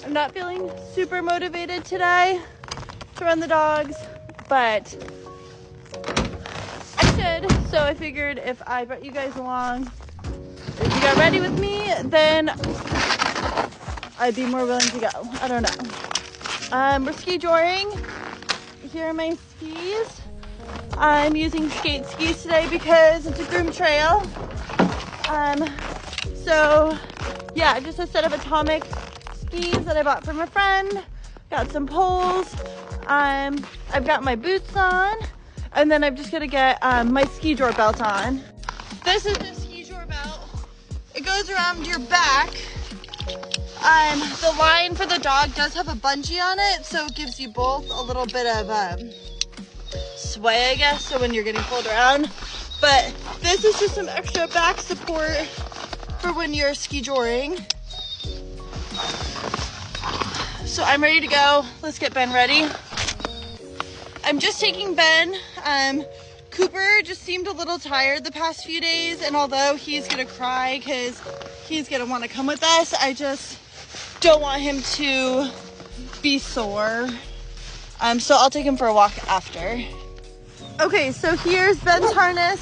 I'm not feeling super motivated today to run the dogs, but I should. So I figured if I brought you guys along, if you got ready with me, then I'd be more willing to go. I don't know. We're ski-joring. Here are my skis. I'm using skate skis today because it's a groomed trail. So yeah, just a set of Atomic skis that I bought from a friend. Got some poles. I've got my boots on, and then I'm just gonna get my Skijoring belt on. This is the Skijoring belt. It goes around your back. The line for the dog does have a bungee on it, so it gives you both a little bit of sway, I guess, so when you're getting pulled around. But this is just some extra back support for when you're Skijoring. So I'm ready to go. Let's get Ben ready. I'm just taking Ben. Cooper just seemed a little tired the past few days, and although he's gonna cry because he's gonna want to come with us, I just don't want him to be sore. So I'll take him for a walk after. Okay, so here's Ben's harness.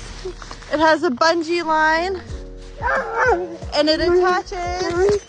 It has a bungee line and it attaches